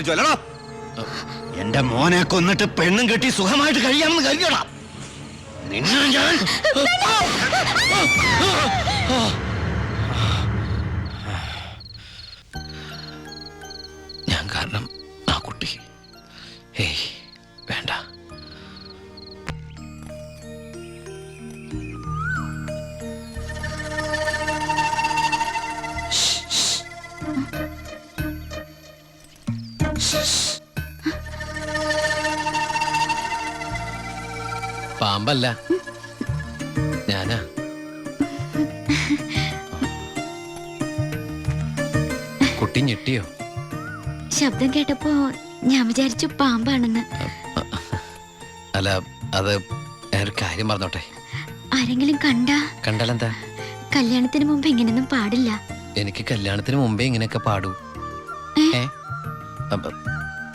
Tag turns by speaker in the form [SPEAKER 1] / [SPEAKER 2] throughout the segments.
[SPEAKER 1] വിചാരിച്ചു അല്ലടാ? എന്റെ മോനെ കൊന്നിട്ട് പെണ്ണും കെട്ടി സുഖമായിട്ട് കഴിയാമെന്ന് കരുതിയടാ നിന്നെ ഞാൻ. ഞാൻ കാരണം ആ കുട്ടി. ഏയ് വേണ്ട. പാമ്പല്ല, ഞാനാ. കുട്ടി ഞെട്ടിയോ?
[SPEAKER 2] ശബ്ദം കേട്ടപ്പോ ഞാൻ വിചാരിച്ചു പാമ്പാണെന്ന്.
[SPEAKER 1] അല്ല, അത് ഞാനൊരു കാര്യം പറഞ്ഞോട്ടെ.
[SPEAKER 2] ആരെങ്കിലും
[SPEAKER 1] കണ്ടാലെന്താ?
[SPEAKER 2] കല്യാണത്തിന് മുമ്പ് ഇങ്ങനെയൊന്നും പാടില്ല.
[SPEAKER 1] എനിക്ക് കല്യാണത്തിന് മുമ്പേ ഇങ്ങനെയൊക്കെ പാടൂ.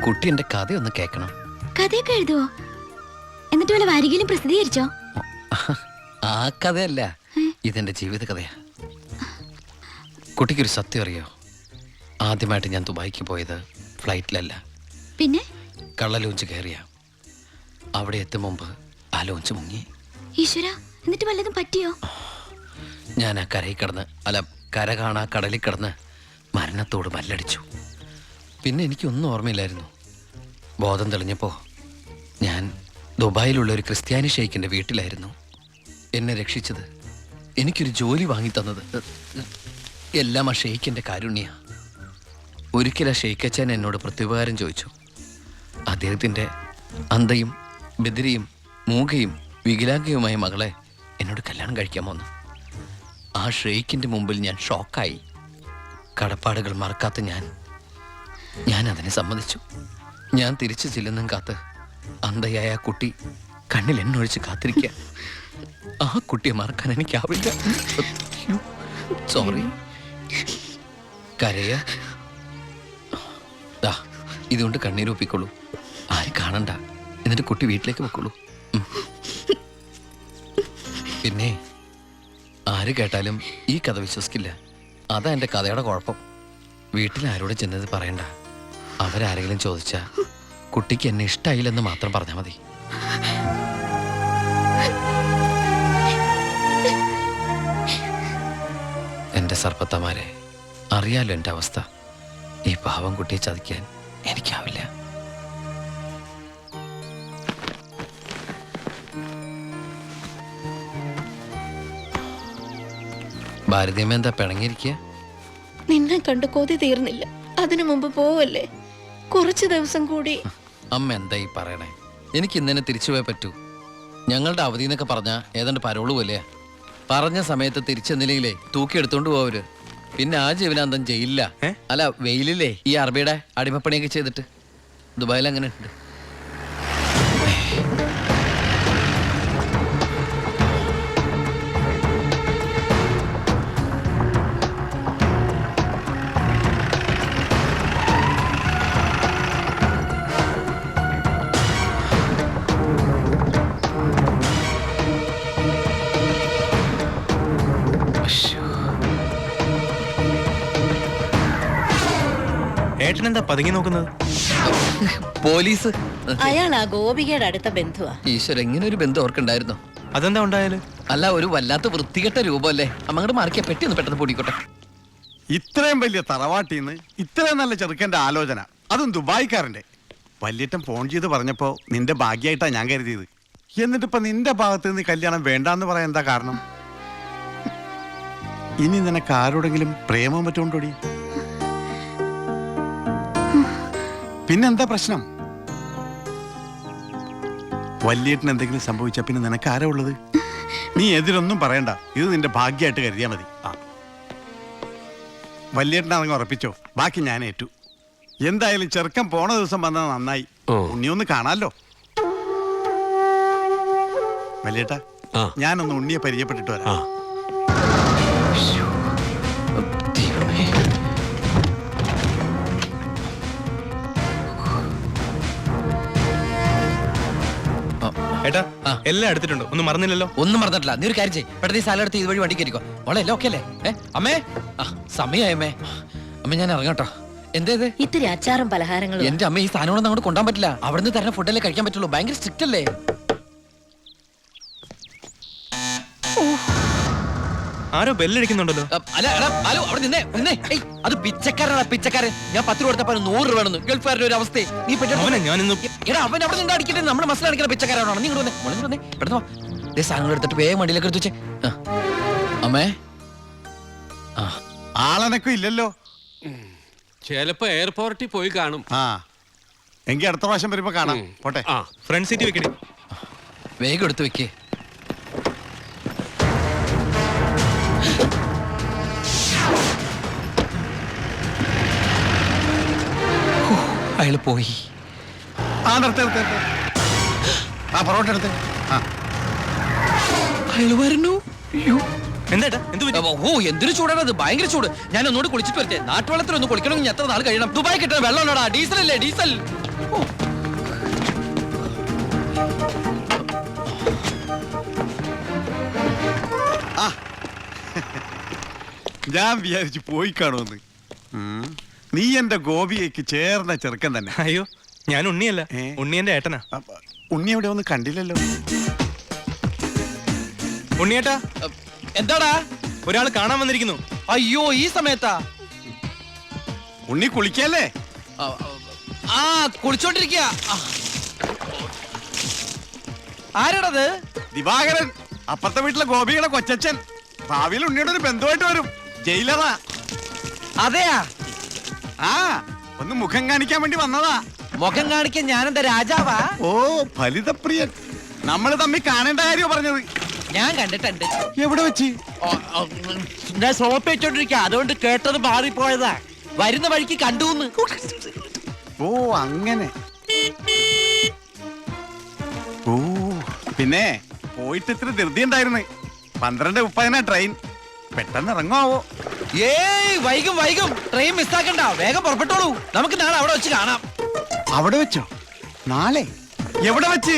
[SPEAKER 1] കുട്ടി എന്റെ കഥയൊന്ന് കേക്കണം.
[SPEAKER 2] കഥയൊക്കെ എഴുതുവോ? എന്നിട്ട് വല്ല വാരികയിലും പ്രസിദ്ധീകരിച്ചോ?
[SPEAKER 1] ആ കഥയല്ല, ഇതെന്റെ ജീവിത കഥയാ. കുട്ടിക്കൊരു സത്യം അറിയോ? ആദ്യമായിട്ട് ഞാൻ ദുബായിക്ക് പോയത് ഫ്ലൈറ്റിലല്ല,
[SPEAKER 2] പിന്നെ
[SPEAKER 1] കള്ള ലോഞ്ച് കയറിയ. അവിടെ എത്തും മുമ്പ് ആ ലോഞ്ച് മുങ്ങി.
[SPEAKER 2] ഈശ്വര, എന്നിട്ട് വല്ലതും പറ്റിയോ?
[SPEAKER 1] ഞാൻ ആ കരയിൽ കിടന്ന്, അല്ല കര കാണാ കടലിൽ കിടന്ന് മരണത്തോട് മല്ലടിച്ചു. പിന്നെ എനിക്കൊന്നും ഓർമ്മയില്ലായിരുന്നു. ബോധം തെളിഞ്ഞപ്പോൾ ഞാൻ ദുബായിലുള്ള ഒരു ക്രിസ്ത്യാനി ഷെയ്ഖിൻ്റെ വീട്ടിലായിരുന്നു. എന്നെ രക്ഷിച്ചത്, എനിക്കൊരു ജോലി വാങ്ങി തന്നത് എല്ലാം ആ ഷെയ്ഖിൻ്റെ കാരുണ്യ. ഒരിക്കൽ ആ ഷെയ്ഖച്ചൻ എന്നോട് പ്രത്യുപകാരം ചോദിച്ചു. അദ്ദേഹത്തിൻ്റെ അന്ധയും ബദിരിയും മൂകയും വികലാംഗയുമായ മകളെ എന്നോട് കല്യാണം കഴിക്കാമോന്ന്. ആ ഷെയ്ഖിൻ്റെ മുമ്പിൽ ഞാൻ ഷോക്കായി. കടപ്പാടുകൾ മറക്കാത്ത ഞാൻ അതിനെ സമ്മതിച്ചു. ഞാൻ തിരിച്ചു ചെല്ലുന്നും കാത്ത് അന്ധയായ ആ കുട്ടി കണ്ണിൽ എണ്ണൊഴിച്ച് കാത്തിരിക്കുക. ആ കുട്ടിയെ മറക്കാൻ എനിക്കാവില്ല. സോറി. കരയ ഇതുകൊണ്ട് കണ്ണീരൊപ്പിക്കൊള്ളൂ. ആരും കാണണ്ട. എന്നിട്ട് കുട്ടി വീട്ടിലേക്ക് വെക്കുള്ളൂ. പിന്നെ ആര് കേട്ടാലും ഈ കഥ വിശ്വസിക്കില്ല. അതാ എൻ്റെ കഥയുടെ കുഴപ്പം. വീട്ടിൽ ആരോട് ചെന്നത് പറയണ്ട. അവരാരെങ്കിലും ചോദിച്ചാ കുട്ടിക്ക് എന്നെ ഇഷ്ടായില്ലെന്ന് മാത്രം പറഞ്ഞാൽ മതി. എൻ്റെ സർപ്പത്തമാരെ, അറിയാലോ എൻ്റെ അവസ്ഥ. ഈ പാവം കുട്ടിയെ ചതിക്കാൻ എനിക്കാവില്ല. ഭാരതീയമ്മ എന്താ പിണങ്ങിയിരിക്കുക?
[SPEAKER 3] നിന്നെ കണ്ട് കൊതി തീർന്നില്ല. അതിനു മുമ്പ് പോവല്ലേ? കുറച്ചു ദിവസം കൂടി.
[SPEAKER 1] അമ്മ എന്താ ഈ പറയണേ? എനിക്ക് ഇന്നെ തിരിച്ചു പോയേ പറ്റൂ. ഞങ്ങളുടെ അവധി എന്നൊക്കെ പറഞ്ഞ ഏതാണ്ട് പരോള് പോലെയാ. പറഞ്ഞ സമയത്ത് തിരിച്ചെന്നില്ലെങ്കിലേ തൂക്കിയെടുത്തോണ്ട് പോവര്. പിന്നെ ആ ജീവനാന്തം ജയിലില്ല. അല്ല, വെയിലില്ലേ ഈ അറബിയുടെ അടിമപ്പണിയൊക്കെ ചെയ്തിട്ട്. ദുബായിൽ അങ്ങനെ ഉണ്ട്.
[SPEAKER 4] ഏട്ടനെന്താ പതുങ്ങി നോക്കുന്നത്?
[SPEAKER 1] പോലീസ്.
[SPEAKER 3] അയാൾ ആ ഗോപികയുടെ അടുത്ത ബന്ധുവാ.
[SPEAKER 1] ഈശ്വര, ഇങ്ങനെ ഒരു ബന്ധം ഓർക്കുണ്ടായിരുന്നോ?
[SPEAKER 4] അതെന്താ ഉണ്ടായാലും?
[SPEAKER 1] അല്ല, ഒരു വല്ലാത്ത വൃത്തികെട്ട രൂപമല്ലേ. അങ്ങോട്ട് മാറിക്കാ പെട്ടി ഒന്ന് പെട്ടെന്ന് പൊടിക്കോട്ടെ.
[SPEAKER 5] ഇത്രയും വലിയ തറവാട്ടിന്ന് ഇത്രയും നല്ല ചെറുക്കന്റെ ആലോചന, അതും ദുബായിക്കാരന്റെ. വല്യേട്ടൻ ഫോൺ ചെയ്ത് പറഞ്ഞപ്പോ നിന്റെ ഭാഗ്യമായിട്ടാ ഞാൻ കരുതിയത്. എന്നിട്ടിപ്പോ നിന്റെ ഭാഗത്ത് നിന്ന് കല്യാണം വേണ്ടാന്ന് പറയാൻ എന്താ കാരണം? ഇനി നിനക്ക് ആരോടെങ്കിലും പ്രേമം പറ്റുകൊണ്ടോടി? പിന്നെന്താ പ്രശ്നം? വല്യേട്ടന് എന്തെങ്കിലും സംഭവിച്ചാ പിന്നെ നിനക്ക് ആരാ ഉള്ളത്? നീ എതിരൊന്നും പറയണ്ട. ഇത് നിന്റെ ഭാഗ്യമായിട്ട് കരുതിയാ മതി. വല്യേട്ടനാണെങ്കിൽ ഉറപ്പിച്ചോ, ബാക്കി ഞാൻ ഏറ്റു. എന്തായാലും ചെറുക്കൻ പോണ ദിവസം വന്നത് നന്നായി. ഉണ്ണിയൊന്ന് കാണാലോ. വല്യേട്ടാ, ഞാനൊന്ന് ഉണ്ണിയെ പരിചയപ്പെട്ടിട്ട് വരാം.
[SPEAKER 4] ഏട്ടാ, എല്ലാം എടുത്തിട്ടുണ്ടോ? ഒന്നും മറന്നില്ലല്ലോ?
[SPEAKER 1] ഒന്നും മറന്നിട്ടില്ല. നീ ഒരു കാര്യം ചെയ്യ്, പെട്ടെന്ന് ഈ സ്ഥലം എടുത്ത് ഇതുവഴി വണ്ടി കയറിക്കോ. മോളെ എല്ലാം ഓക്കെ അല്ലേ? അമ്മേ, സമയമായി അമ്മേ. അമ്മ ഞാൻ ഇറങ്ങട്ടോ. എന്തേത്
[SPEAKER 3] ഇത്തിരി അച്ചാറും പലഹാരങ്ങളും
[SPEAKER 1] എന്റെ അമ്മ ഈ സാധനങ്ങളൊന്നും അങ്ങോട്ട് കൊണ്ടാൻ പറ്റില്ല അവിടുന്ന് തരുന്ന ഫുഡല്ലേ കഴിക്കാൻ പറ്റുള്ളൂ ഭയങ്കര സ്ട്രിക്റ്റ് അല്ലേ
[SPEAKER 4] ആരോ ബെല്ലടിക്കുന്നുണ്ടല്ലോ.
[SPEAKER 1] അല്ല എടാ ഹലോ അവിടെ നിന്നേ നിന്നേ ഏയ് അത് പിച്ചക്കാരനാ പിച്ചക്കാരൻ ഞാൻ 10 രൂപ കൊടുത്തപ്പോ 100 രൂപ വേണമെന്ന് ഗൾഫുകാരുടെ ഒരു അവസ്ഥ നീ
[SPEAKER 4] അവനെ ഞാനിന്ന്
[SPEAKER 1] എടാ അവൻ അവിടെ നിന്ന് അടിക്കട്ടെ നമ്മുടെ മസിൽ അടിക്കുന്ന പിച്ചക്കാരാണോ നീ ഇങ്ങോട്ട് വന്നേ വന്നേ പെട്ടെന്ന് വാ സാധനങ്ങൾ എടുത്തിട്ട് വേഗം വണ്ടിയിലേക്ക് എടുത്ത് വെച്ചേ അമ്മേ ആ
[SPEAKER 5] ആളനക്കും ഇല്ലല്ലോ.
[SPEAKER 6] ചിലപ്പോ എയർപോർട്ടിൽ പോയി കാണും.
[SPEAKER 5] ആ എങ്കി അടുത്ത പ്രാവശ്യം വരുമ്പോ കാണാം. പോട്ടെ.
[SPEAKER 6] ആ
[SPEAKER 4] ഫ്രണ്ട് സീറ്റ് വെക്കണേ.
[SPEAKER 1] വേഗം എടുത്ത് വെക്കേ അയാള് പോയി
[SPEAKER 5] ആ നിർത്ത് നിർത്ത് നിർത്ത്. ആ പൊറോട്ട എടുത്ത്. ആ
[SPEAKER 1] അയാള് വരുന്നു അയ്യോ
[SPEAKER 4] എന്താ എന്ത് പറ്റി?
[SPEAKER 1] ഓ എന്തൊരു ചൂടാണ് അത് ഭയങ്കര ചൂട് ഞാൻ ഒന്നുകൂടി കുളിച്ചിട്ട് വരട്ടെ നാട്ടുവെള്ളത്തിൽ ഒന്ന് കുളിക്കണമെങ്കിൽ എത്ര നാൾ കഴിയണം ദുബായ് കിട്ടുന്ന വെള്ളമുള്ളടാ ഡീസൽ അല്ലേ ഡീസൽ ഓ.
[SPEAKER 5] ആ ഞാൻ വിചാരിച്ചു പോയി കാണുമെന്ന്. നീ എന്റെ ഗോപിയേക്ക് ചേർന്ന ചെറുക്കൻ തന്നെ.
[SPEAKER 4] അയ്യോ ഞാൻ ഉണ്ണിയല്ല,
[SPEAKER 5] ഏ?
[SPEAKER 4] ഉണ്ണി എന്റെ ഏട്ടനാ.
[SPEAKER 5] ഉണ്ണി എവിടെ ഒന്നും കണ്ടില്ലല്ലോ.
[SPEAKER 4] ഉണ്ണിയേട്ടാ
[SPEAKER 1] എന്താടാ
[SPEAKER 4] ഒരാൾ കാണാൻ വന്നിരിക്കുന്നു.
[SPEAKER 1] അയ്യോ ഈ സമയത്താ
[SPEAKER 5] ഉണ്ണി കുളിക്കല്ലേ?
[SPEAKER 1] ആ കുളിച്ചോണ്ടിരിക്കുക ആരാടത്
[SPEAKER 5] ദിവാകരൻ, അപ്പുറത്തെ വീട്ടിലെ ഗോപിയുടെ കൊച്ചച്ഛൻ. ഭാവിയിൽ ഉണ്ണിയുടെ ഒരു ബന്ധുവായിട്ട് വരും. ജയിലറാ.
[SPEAKER 1] അതെയാ
[SPEAKER 5] ആ ഒന്ന് മുഖം കാണിക്കാൻ വേണ്ടി വന്നതാ.
[SPEAKER 1] മുഖം കാണിക്കാൻ ഞാനെന്താ രാജാവാ
[SPEAKER 5] ഓ ഫലിതപ്രിയൻ. നമ്മൾ തമ്മിൽ കാണേണ്ട കാര്യമോ പറഞ്ഞത്?
[SPEAKER 1] ഞാൻ കണ്ടിട്ടുണ്ട്
[SPEAKER 5] എവിടെ വെച്ച്?
[SPEAKER 1] ഞാൻ സോപ്പ് വെച്ചോണ്ടിരിക്കുക അതുകൊണ്ട് കേട്ടത് മാറിപ്പോയതാ വരുന്ന വഴിക്ക് കണ്ടുന്ന്
[SPEAKER 5] ഓ അങ്ങനെ. ഓ പിന്നെ പോയിട്ട് ഇത്ര ധൃതി ഉണ്ടായിരുന്നു. 12:30 ട്രെയിൻ. പെട്ടെന്ന് ഇറങ്ങുമാവോ?
[SPEAKER 1] ഏയ് വൈകും വൈകും ട്രെയിൻ മിസ്സാക്കണ്ട വേഗം പുറപ്പെട്ടോളൂ നമുക്ക് നാളെ അവിടെ വെച്ച് കാണാം
[SPEAKER 5] അവിടെ വെച്ചോ? നാളെ എവിടെ വെച്ച്?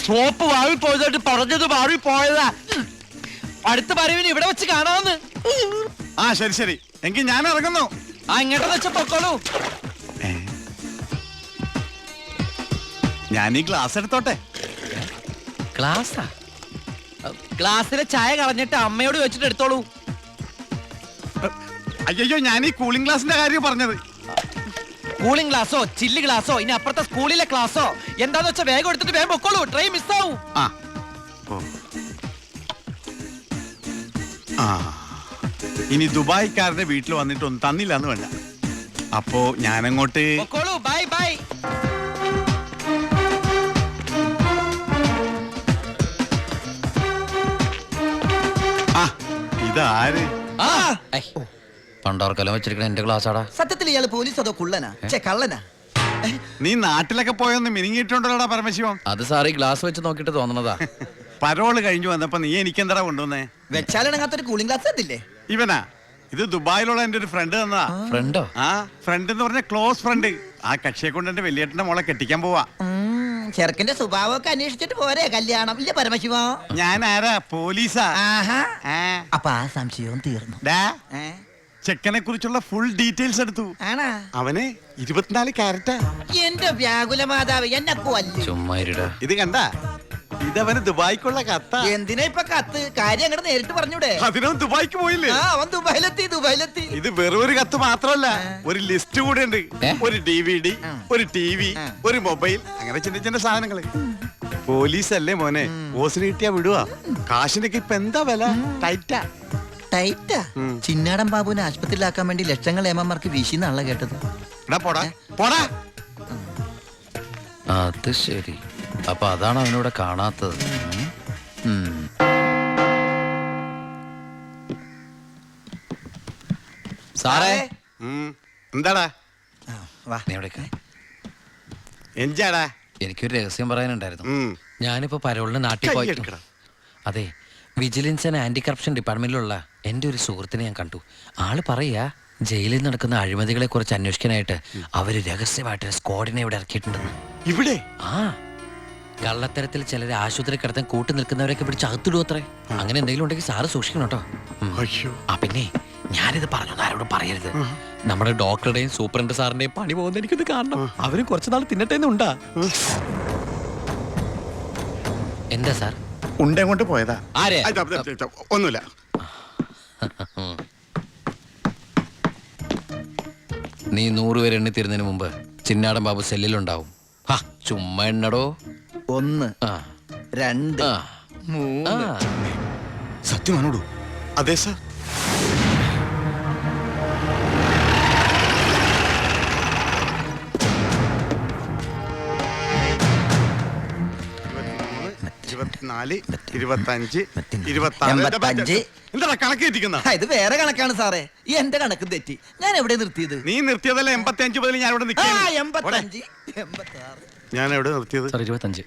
[SPEAKER 1] സോപ്പ് വാഴി പോയതായിട്ട് പറഞ്ഞത് മാറി പോയതാ അടുത്ത പറവിന് ഇവിടെ വെച്ച് കാണാമെന്ന്
[SPEAKER 5] ആ ശരി ശരി എങ്കിൽ ഞാൻ ഇറങ്ങുന്നു.
[SPEAKER 1] ആ ഇങ്ങോട്ടെന്ന് വെച്ച പൊക്കോളൂ
[SPEAKER 5] ഞാൻ ഈ ഗ്ലാസ് എടുത്തോട്ടെ.
[SPEAKER 1] ഗ്ലാസ്സാ ഗ്ലാസ്സിലെ ചായ കളഞ്ഞിട്ട് അമ്മയോട് വെച്ചിട്ട് എടുത്തോളൂ
[SPEAKER 5] അയ്യോ ഞാൻ ഈ കൂളിംഗ് ഗ്ലാസിന്റെ കാര്യം പറഞ്ഞത്.
[SPEAKER 1] കൂളിംഗ് ഗ്ലാസോ ചില്ല് ഗ്ലാസോ ഇനി അപ്പുറത്തെ സ്കൂളിലെ ക്ലാസ്സോ എന്താന്ന് വെച്ചാൽ വേഗം എടുത്തിട്ട് വേഗം പൊക്കോളൂ ട്രെയിൻ മിസ്സാവും
[SPEAKER 5] ആ ഓ ആ ഇനി ദുബായ്ക്കാരുടെ വീട്ടിൽ വന്നിട്ട് ഒന്നും തന്നില്ല എന്ന് വേണ്ട. അപ്പോ ഞാനങ്ങോട്ട്
[SPEAKER 1] പൊക്കോളൂ ബൈ ബൈ
[SPEAKER 5] ആ ഇതാര്?
[SPEAKER 1] പണ്ടോർക്കലം വെച്ചിരിക്കണ എന്റെ ക്ലാസ് ആടാ
[SPEAKER 7] സത്യത്തിൽ ഇയാള് പോലീസ് അതോ കുള്ളനാ കള്ളനാ?
[SPEAKER 5] നീ നാട്ടിലൊക്കെ പോയൊന്ന് മിനിങ്ങിയിട്ടുണ്ടല്ലോടാ പരമശിവം.
[SPEAKER 1] അത് സാറി ഗ്ലാസ് വെച്ച് നോക്കിട്ട് തോന്നണതാ
[SPEAKER 5] പരോള് കഴിഞ്ഞു വന്നപ്പോ നീ എനിക്കെന്താ കൊണ്ടുവന്നേ?
[SPEAKER 7] വെച്ചാലിണങ്ങാത്തൊരു കൂളിംഗ് ഗ്ലാസ് അതില്ലേ?
[SPEAKER 5] ഇവനാ ഇത് ദുബായിലുള്ള എന്റെ ഒരു ഫ്രണ്ട് തന്നതാ.
[SPEAKER 1] ഫ്രണ്ടോ
[SPEAKER 5] ആ ഫ്രണ്ട് എന്ന് പറഞ്ഞ ക്ലോസ് ഫ്രണ്ട്. ആ കക്ഷിയെ കൊണ്ട് എന്റെ വലിയേട്ടന്റെ മോളെ കെട്ടിക്കാൻ പോവാ.
[SPEAKER 7] ചെറുക്കന്റെ സ്വഭാവമൊക്കെ അന്വേഷിച്ചിട്ട് പോരെ കല്യാണം ഇല്ല പരമശിവ?
[SPEAKER 5] ഞാൻ ആരാ? പോലീസാ.
[SPEAKER 7] ആഹാ
[SPEAKER 5] ആ.
[SPEAKER 7] അപ്പൊ ആ സംശയവും തീർന്നു.
[SPEAKER 5] ഡാ,
[SPEAKER 7] ഏ?
[SPEAKER 5] ചെക്കനെ കുറിച്ചുള്ള ഫുൾ ഡീറ്റെയിൽസ് എടുത്തു.
[SPEAKER 7] ആണാ?
[SPEAKER 5] അവന് 24 ക്യാരറ്റാ.
[SPEAKER 7] എന്റെ വ്യാകുല മാതാവ് എന്നെ കൊല്ലു.
[SPEAKER 1] ചുമ്മാ ഇരുടാ
[SPEAKER 5] ഇത് കണ്ട ഇതവന് ദുബായിക്കുള്ള കത്ത.
[SPEAKER 7] എന്തിനാ ഇപ്പൊ കത്ത്? കാര്യം അങ്ങോട്ട് നേരിട്ട് പറഞ്ഞൂടെ?
[SPEAKER 5] അതിനും ദുബായിക്ക് പോയില്ലേ?
[SPEAKER 7] ആ അവൻ ദുബായിലെത്തി.
[SPEAKER 5] ഇത് വെറും ഒരു കത്ത് മാത്രമല്ല, ഒരു ലിസ്റ്റ് കൂടെ ഉണ്ട്.
[SPEAKER 1] ഏ?
[SPEAKER 5] ഒരു DVD, ഒരു TV, ഒരു മൊബൈൽ, അങ്ങനെ ചിന്ന ചിന്ന സാധനങ്ങള്. പോലീസല്ലേ മോനെ, ഓസിന് കിട്ടിയാ വിടുവാ. കാശിനൊക്കെ ഇപ്പൊ എന്താ വില? ടൈറ്റാ.
[SPEAKER 7] ടൈറ്റാ? ചിന്നാടൻ ബാബുവിനെ ആശുപത്രിയിലാക്കാൻ വേണ്ടി ലക്ഷങ്ങൾ ഏമാർക്ക് വീശിന്നാണല്ലോ കേട്ടത്.
[SPEAKER 5] എടാ പോടാ പോടാ.
[SPEAKER 1] അത് ശരി അപ്പൊ അതാണ് അവനോട് കാണാത്തത് സാറേ
[SPEAKER 5] എന്താടാ?
[SPEAKER 7] വാ.
[SPEAKER 1] നീ എവിടേക്കാ?
[SPEAKER 5] എഞ്ചാടാ?
[SPEAKER 1] എനിക്കൊരു രഹസ്യം പറയാനുണ്ടായിരുന്നു
[SPEAKER 5] ഉം.
[SPEAKER 1] ഞാനിപ്പോ പരോളിന് നാട്ടിൽ പോയി
[SPEAKER 5] കയ്യെടുക്കടാ.
[SPEAKER 1] അതെ വിജിലൻസ് ആൻഡ് ആന്റി കറപ്ഷൻ ഡിപ്പാർട്ട്മെന്റിലുള്ള എൻ്റെ ഒരു സുഹൃത്തിനെ ഞാൻ കണ്ടു. ആള് പറയാ ജയിലിൽ നടക്കുന്ന അഴിമതികളെ കുറിച്ച് അന്വേഷിക്കാനായിട്ട് അവര് രഹസ്യമായിട്ട് സ്ക്വാഡിനെ ഇവിടെ ഇറക്കിയിട്ടുണ്ടെന്ന്.
[SPEAKER 5] ഇവിടെ?
[SPEAKER 1] ആ കള്ളത്തരത്തിൽ ചിലരെ ആശുപത്രി കിടത്താൻ കൂട്ടു നിൽക്കുന്നവരൊക്കെ പിടിച്ച് അകത്തിടും അത്രേ. അങ്ങനെ എന്തെങ്കിലും ഉണ്ടെങ്കിൽ സാറ് സൂക്ഷിക്കണം കേട്ടോ.
[SPEAKER 5] അയ്യോ.
[SPEAKER 1] ആ പിന്നെ ഞാനിത് പറഞ്ഞു ആരോടും പറയരുത്. നമ്മുടെ ഡോക്ടറുടെയും സൂപ്രണ്ട് സാറിന്റെയും പണി പോകുന്ന എനിക്കൊന്ന് കാണണം. അവരും കുറച്ചു നാൾ തിന്നട്ടെ ഉണ്ടാ. എന്താ സാർ?
[SPEAKER 5] ഉണ്ടേ കൊണ്ട് പോയതാ.
[SPEAKER 1] ആരെ?
[SPEAKER 5] ഒന്നുമില്ല.
[SPEAKER 1] നീ 100 പേര് എണ്ണി തീരുന്നതിന് മുമ്പ് ചിന്നാടൻ ബാബു സെല്ലിലുണ്ടാവും. ചുമ്മാ എണ്ണടോ.
[SPEAKER 7] 1
[SPEAKER 1] ആ
[SPEAKER 7] 2
[SPEAKER 1] ആ
[SPEAKER 7] 3
[SPEAKER 1] ആ.
[SPEAKER 5] സത്യമാണോടു? അതെ സാർ. എന്താ കണക്ക് തെറ്റിക്കുന്ന?
[SPEAKER 7] ഇത് വേറെ കണക്കാണ് സാറേ. ഈ എന്റെ കണക്ക് തെറ്റി. ഞാൻ എവിടെ നിർത്തിയത്?
[SPEAKER 5] നീ നിർത്തിയതല്ല 85 മുതൽ ഞാൻ ഇവിടെ
[SPEAKER 7] 85 86
[SPEAKER 5] ഞാൻ എവിടെ നിർത്തിയത്?
[SPEAKER 1] സാർ 25.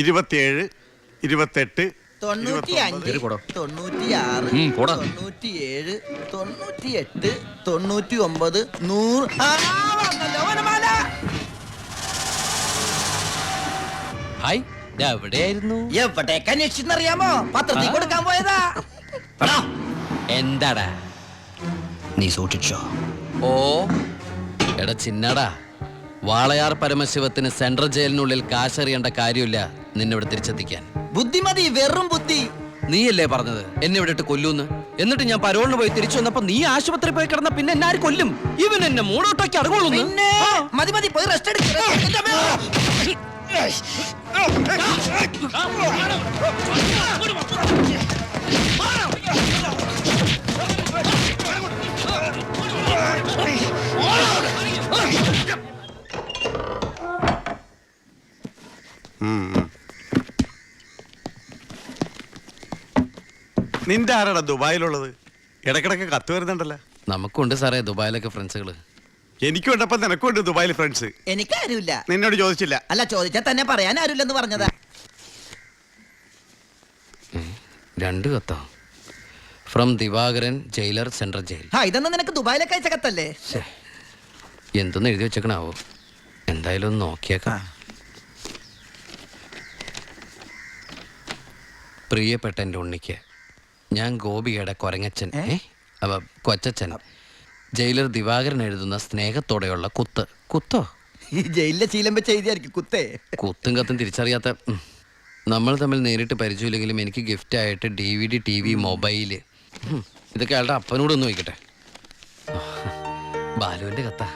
[SPEAKER 5] 27 28
[SPEAKER 7] 95
[SPEAKER 1] പോടോ.
[SPEAKER 7] 96
[SPEAKER 1] പോടാ.
[SPEAKER 7] 97 98 99 100. വന്നല്ലോ വനമാല.
[SPEAKER 1] ഹായ്, എവിടെയായിരുന്നു?
[SPEAKER 7] എവിടേക്ക് അന്വേഷിച്ചെന്നറിയാമോ? പത്രത്തിൽ കൊടുക്കാൻ പോയതാ.
[SPEAKER 1] എന്താടാ?
[SPEAKER 7] നീ സൂക്ഷിച്ചോ.
[SPEAKER 1] ഓ എടാ ചിന്നടാ, വാളയാർ പരമശിവത്തിന് സെൻട്രൽ ജയിലിനുള്ളിൽ കാശറിയേണ്ട കാര്യമില്ല നിന്നിവിടെ തിരിച്ചെത്തിക്കാൻ.
[SPEAKER 7] ബുദ്ധിമതി, വെറും ബുദ്ധി.
[SPEAKER 1] നീയല്ലേ പറഞ്ഞത് എന്നെ ഇവിടെ ഇട്ട് കൊല്ലൂന്ന്? എന്നിട്ട് ഞാൻ പരോളിന് പോയി തിരിച്ചു വന്നപ്പോ നീ ആശുപത്രി പോയി കിടന്ന പിന്നെ എന്നെ ആര് കൊല്ലും? ഇവൻ എന്നെ മൂടോട്ടാക്കി അടങ്ങുള്ളൂ.
[SPEAKER 7] പിന്നെ മതി മതി, പോയി റെസ്റ്റ് എടുക്ക.
[SPEAKER 5] നിന്റെ ആരാടാ ദുബായിലുള്ളത്? ഇടക്കിടക്ക് കത്ത് വരുന്നുണ്ടല്ലോ.
[SPEAKER 1] നമുക്കുണ്ട് സാറേ ദുബായിലൊക്കെ ഫ്രണ്ട്സുകള്.
[SPEAKER 5] എനിക്കും ഉണ്ടപ്പോ നിനക്കുണ്ട് ദുബായിൽ ഫ്രണ്ട്സ്.
[SPEAKER 7] എനിക്കാരുമില്ല.
[SPEAKER 5] നിന്നോട് ചോദിച്ചില്ല.
[SPEAKER 7] അല്ല, ചോദിച്ചാൽ തന്നെ പറയാൻ ആരുമില്ലെന്ന് പറഞ്ഞതാ.
[SPEAKER 1] 2 കത്തോ? From Divakaran, jailer, central jail.
[SPEAKER 7] ഇതൊന്നും നിനക്ക് ദുബായിലൊക്കെ അയച്ച കത്തല്ലേ?
[SPEAKER 1] എന്തൊന്ന് എഴുതി വെച്ചേക്കണാവോ? എന്തായാലും ഒന്ന് നോക്കിയേക്കാം. പ്രിയപ്പെട്ട എൻ്റെ ഉണ്ണിക്ക്, ഞാൻ ഗോപിയുടെ കൊരങ്ങച്ചൻ, കൊച്ചച്ചൻ, ജയിലർ ദിവാകരൻ എഴുതുന്ന സ്നേഹത്തോടെയുള്ള കുത്ത്. കുത്തോ?
[SPEAKER 7] ഈ ജയിലിലെ ശീലം വെച്ച് എഴുതിയായിരിക്കും കുത്തേ.
[SPEAKER 1] കുത്തും കത്തും തിരിച്ചറിയാത്ത നമ്മൾ തമ്മിൽ നേരിട്ട് പരിചയമില്ലെങ്കിലും എനിക്ക് ഗിഫ്റ്റായിട്ട് DVD, TV, മൊബൈല്, ഇതൊക്കെ അയാളുടെ അപ്പനോട് ഒന്ന് നോക്കട്ടെ. ബാലുവിന്റെ കത്താ.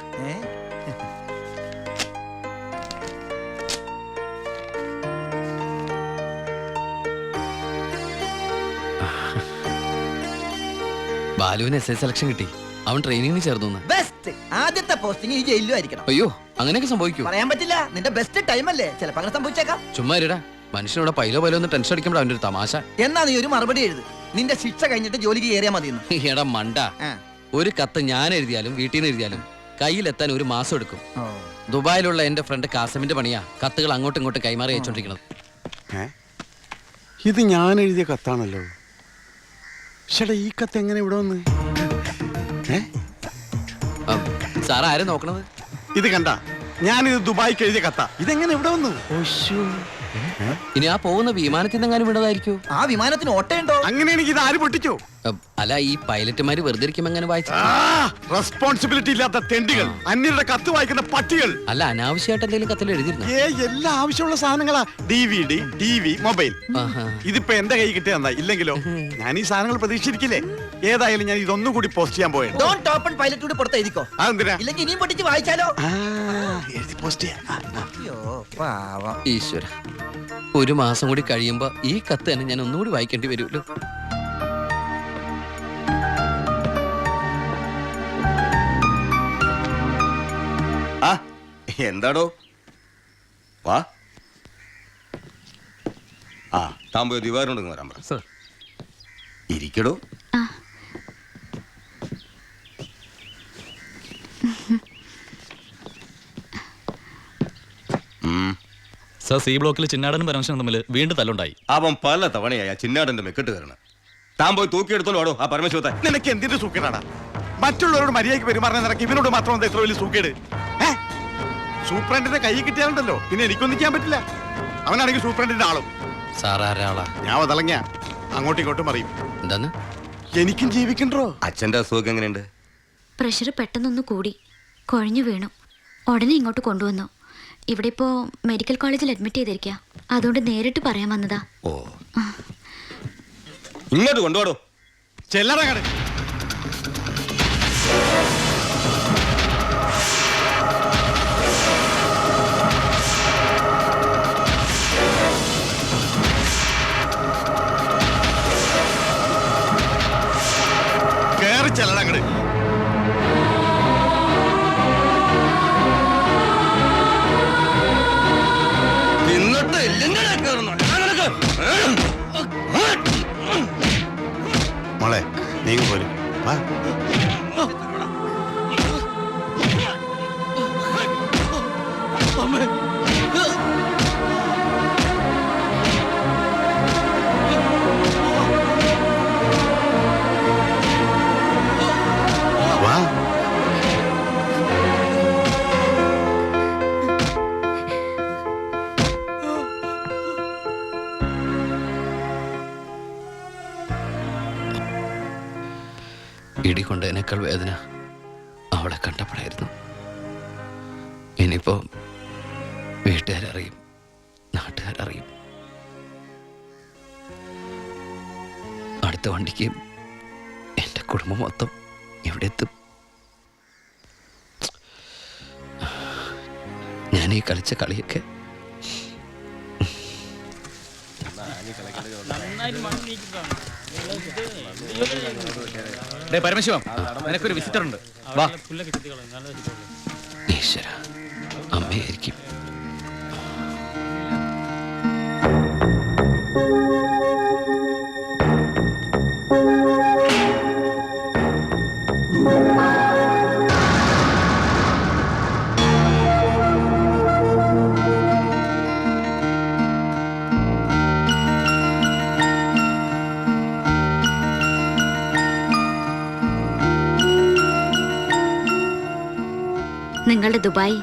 [SPEAKER 1] ബാലുവിന് SS സെലക്ഷൻ കിട്ടി. അവൻ ട്രെയിനിങ്ങിന് ചേർന്നു.
[SPEAKER 7] ബെസ്റ്റ്. ആദ്യത്തെ പോസ്റ്റിംഗ് ഈ ജയിലിലും ആയിരിക്കണം.
[SPEAKER 1] അയ്യോ, അങ്ങനെയൊക്കെ സംഭവിക്കൂ?
[SPEAKER 7] പറയാൻ പറ്റില്ല. നിന്റെ ബെസ്റ്റ് ടൈം അല്ലേ, ചിലപ്പോ അങ്ങനെ സംഭവിച്ചേക്കാം.
[SPEAKER 1] ചുമ്മാ ഇരടാ, മനുഷ്യനോട് പൈലോ പൈലോ ഒന്ന് ടെൻഷൻ അടിക്കുമ്പോൾ അവൻ്റെ ഒരു തമാശ.
[SPEAKER 7] എന്നാ നീ ഒരു മറുപടി എഴുത്. നിന്റെ ശിക്ഷ കഴിഞ്ഞിട്ട് ജോലിക്ക് കയറിയാ മതി.
[SPEAKER 1] എടാ മണ്ട, ഒരു കത്ത് ഞാൻ എഴുതിയാലും വീട്ടിൽ നിന്ന് എഴുതിയാലും കയ്യിലെത്താൻ 1 മാസം എടുക്കും. ദുബായിലുള്ള എന്റെ ഫ്രണ്ട് കാസമിന്റെ പണിയാ കത്തുകൾ അങ്ങോട്ടും ഇങ്ങോട്ടും കൈമാറി അയച്ചോണ്ടിരിക്കുന്നത്.
[SPEAKER 5] ഇത് ഞാൻ എഴുതിയ കത്താണല്ലോ. ചേട്ടാ, ഈ കത്ത് എങ്ങനെ ഇവിടെ വന്ന്?
[SPEAKER 1] സാർ ആരും നോക്കണത്?
[SPEAKER 5] ഇത് കണ്ട, ഞാനിത് ദുബായിക്ക് എഴുതിയ കത്ത. ഇതെങ്ങനെ ഇവിടെ വന്നു?
[SPEAKER 1] ഇനി ആ പോകുന്ന വിമാനത്തിൽ നിന്നെങ്ങാനും വിടതായിരിക്കോ?
[SPEAKER 7] ആ വിമാനത്തിന് ഓട്ടയുണ്ടോ?
[SPEAKER 5] അങ്ങനെയാണെങ്കിൽ ഇത് ആര് പൊട്ടിച്ചോ?
[SPEAKER 1] അല്ല, ഈ പൈലറ്റുമാര് വെറുതെ ഇരിക്കുമ്പോ എങ്ങനെ വായിച്ചു?
[SPEAKER 5] റെസ്പോൺസിബിലിറ്റി ഇല്ലാത്ത തെണ്ടികൾ, അന്യരുടെ കത്ത് വായിക്കുന്ന പട്ടികൾ.
[SPEAKER 1] അല്ല, അനാവശ്യമായിട്ട് എന്തെങ്കിലും കത്തിൽ എഴുതിയിരുന്നു?
[SPEAKER 5] എല്ലാ ആവശ്യമുള്ള സാധനങ്ങളാ. DVD, TV, mobile. ഇതിപ്പോ എന്റെ കൈ കിട്ടിയ ഇല്ലെങ്കിലോ ഞാൻ ഈ സാധനങ്ങൾ പ്രതീക്ഷിച്ചിരിക്കില്ലേ? ഏതായാലും ഞാൻ ഇതൊന്നും കൂടി പോസ്റ്റ് ചെയ്യാൻ പോയത്.
[SPEAKER 7] ഡോണ്ട് ഓപ്പൺ പൈലറ്റ് കൂടി പുറത്ത് എഴുതിക്കോ.
[SPEAKER 5] അതെന്തിനാ?
[SPEAKER 7] ഇല്ലെങ്കിൽ ഇനിയും പൊട്ടിച്ച് വായിച്ചാലോ?
[SPEAKER 5] എഴുതി പോസ്റ്റ് ചെയ്യാം.
[SPEAKER 7] അയ്യോ പാവം.
[SPEAKER 1] ഈശ്വര, 1 മാസം കൂടി കഴിയുമ്പോ ഈ കത്ത് തന്നെ ഞാൻ ഒന്നുകൂടി വായിക്കേണ്ടി വരുമല്ലോ.
[SPEAKER 8] എന്താടോ? വാ. താൻ പോയി ദിവാകരനോട് വരാൻ പറ. ഇരിക്കടോ.
[SPEAKER 9] സർ, സി ബ്ലോക്കിൽ ചിന്നാടനും പരമശിവനും തമ്മിൽ വീണ്ടും തല്ലുണ്ടായി.
[SPEAKER 8] അവൻ പല തവണയായി ആ ചിന്നാടന്റെ മെക്കെട്ട് കയറണം. താൻ പോയി തൂക്കിയെടുത്തോളൂ ആടോ ആ പരമശിവത്തെ.
[SPEAKER 5] നിനക്ക് എന്തിന്റെ സൂക്കേടാണ്? മറ്റുള്ളവരോട് മര്യാദയ്ക്ക് പെരുമാറാൻ നിനക്ക് ഇവനോട് മാത്രം എത്ര വലിയ സൂക്കേട്? സൂപ്രണ്ടിന്റെ കൈ കിട്ടിയാലുണ്ടല്ലോ പിന്നെ എനിക്കൊന്നും ചെയ്യാൻ പറ്റില്ല. അവനാണെങ്കിൽ സൂപ്രണ്ടിന്റെ ആളും.
[SPEAKER 1] സാറാരാളാ?
[SPEAKER 5] ഞാൻ അതളങ്ങിയ അങ്ങോട്ടും ഇങ്ങോട്ടും അറിയും.
[SPEAKER 1] എന്താന്ന്?
[SPEAKER 5] എനിക്കും ജീവിക്കണ്ടോ?
[SPEAKER 8] അച്ഛന്റെ അസുഖം എങ്ങനെയുണ്ട്?
[SPEAKER 2] പ്രഷർ പെട്ടെന്നൊന്ന് കൂടി കുഴഞ്ഞു വീണു. ഉടനെ ഇങ്ങോട്ട് കൊണ്ടുവന്നു. ഇവിടെ ഇപ്പോൾ മെഡിക്കൽ കോളേജിൽ അഡ്മിറ്റ് ചെയ്തിരിക്കുക. അതുകൊണ്ട് നേരിട്ട് പറയാൻ വന്നതാ.
[SPEAKER 8] ഓ ഇങ്ങോട്ട് കൊണ്ടുപോടോ.
[SPEAKER 5] ചെല്ലറ കട കേറി ചെല്ലറ കട.
[SPEAKER 8] എന്നിട്ട് എല്ലിന്റെ
[SPEAKER 5] മോളെ നീങ്ങ പോരും. വാ. വാ.
[SPEAKER 1] ഇടി കൊണ്ടതിനേക്കാൾ വേദന അവളെ കണ്ടപ്പോഴായിരുന്നു. ഇനിയിപ്പോ വീട്ടുകാരറിയും, നാട്ടുകാരറിയും. അടുത്ത വണ്ടിക്ക് എൻ്റെ കുടുംബം മൊത്തം ഇവിടെ എത്തും. ഞാൻ ഈ കളിച്ച കളിയൊക്കെ
[SPEAKER 4] പരമശിവം, നിനക്കൊരു വിസിറ്റർ ഉണ്ട്. വാ.
[SPEAKER 1] ഈശ്വര, അമ്മയായിരിക്കും.
[SPEAKER 2] നിങ്ങളുടെ ദുബായ്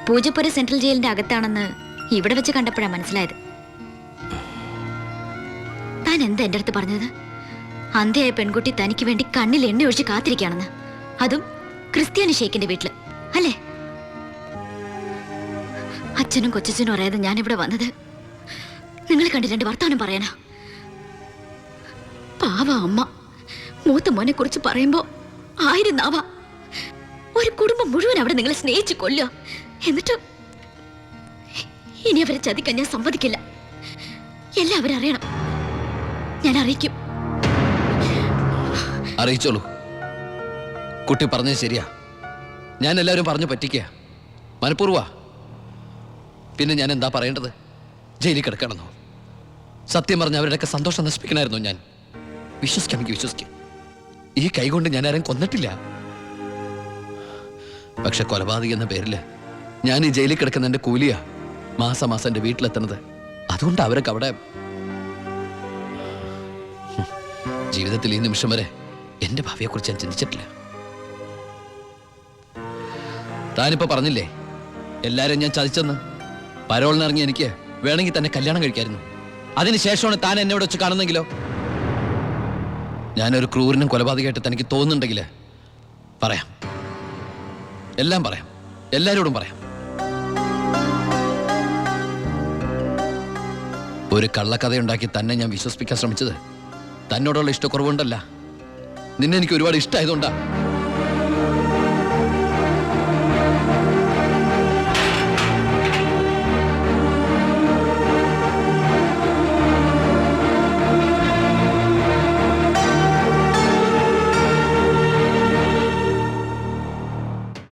[SPEAKER 2] പൂജപ്പുര സെൻട്രൽ ജയിലിന്റെ അകത്താണെന്ന് ഇവിടെ വെച്ച് കണ്ടപ്പോഴാണ് മനസ്സിലായത്. താൻ എന്താ എൻ്റെ അടുത്ത് പറഞ്ഞത്? അന്ധയായ പെൺകുട്ടി തനിക്ക് വേണ്ടി കണ്ണിൽ എണ്ണ ഒഴിച്ച് കാത്തിരിക്കുകയാണെന്ന്. അതും ക്രിസ്ത്യാനി ഷേക്കിന്റെ വീട്ടില്, അല്ലേ? അച്ഛനും കൊച്ചച്ഛനും അറിയാതെ ഞാനിവിടെ വന്നത് നിങ്ങൾ കണ്ട് രണ്ട് വർത്താനം പറയാനാ. പാവ അമ്മ മൂത്ത മോനെ കുറിച്ച് പറയുമ്പോ 1000 നാവാ. ഒരു കുടുംബം മുഴുവൻ അവിടെ നിങ്ങളെ സ്നേഹിച്ച് കൊല്ലുക. എന്നിട്ട് ഇനി അവരെ ചതിക്കാൻ ഞാൻ സമ്മതിക്കില്ല. എല്ലാവരും അറിയണം. ഞാൻ അറിയിക്കും.
[SPEAKER 1] അറിയിച്ചോളൂ. കുട്ടി പറഞ്ഞത് ശരിയാ. ഞാൻ എല്ലാവരും പറഞ്ഞു പറ്റിക്കുക, മനഃപൂർവ്വ. പിന്നെ ഞാൻ എന്താ പറയേണ്ടത്? ജയിലിൽ കിടക്കണമെന്നോ? സത്യം പറഞ്ഞ അവരുടെയൊക്കെ സന്തോഷം നശിപ്പിക്കണമായിരുന്നു ഞാൻ. വിശ്വസിക്കാമെങ്കിൽ വിശ്വസിക്കും. ഈ കൈ കൊണ്ട് ഞാൻ ആരും കൊന്നിട്ടില്ല. പക്ഷെ കൊലപാതകം എന്ന പേരില് ഞാൻ ഈ ജയിലിൽ കിടക്കുന്ന എൻ്റെ കൂലിയാ മാസം മാസം എൻ്റെ വീട്ടിലെത്തുന്നത്. അതുകൊണ്ട് അവരൊക്കെ അവിടെ. ജീവിതത്തിൽ ഈ നിമിഷം വരെ എൻ്റെ ഭാവിയെക്കുറിച്ച് ഞാൻ ചിന്തിച്ചിട്ടില്ല. താനിപ്പോ പറഞ്ഞില്ലേ എല്ലാരും ഞാൻ ചതിച്ചെന്ന്. പരോളിനിറങ്ങി എനിക്ക് വേണമെങ്കിൽ തന്നെ കല്യാണം കഴിക്കായിരുന്നു. അതിനുശേഷമാണ് താൻ എന്നെ ഇവിടെ വെച്ച് കാണുന്നെങ്കിലോ? ഞാനൊരു ക്രൂരനും കൊലപാതകമായിട്ട് തനിക്ക് തോന്നുന്നുണ്ടെങ്കിൽ പറയാം, എല്ലാം പറയാം, എല്ലാരോടും പറയാം. ഒരു കള്ളക്കഥയുണ്ടാക്കി തന്നെ ഞാൻ വിശ്വസിപ്പിക്കാൻ ശ്രമിച്ചത് തന്നോടുള്ള ഇഷ്ടക്കുറവുണ്ടല്ല, നിന്നെ എനിക്ക് ഒരുപാട് ഇഷ്ടമായതുകൊണ്ടാ.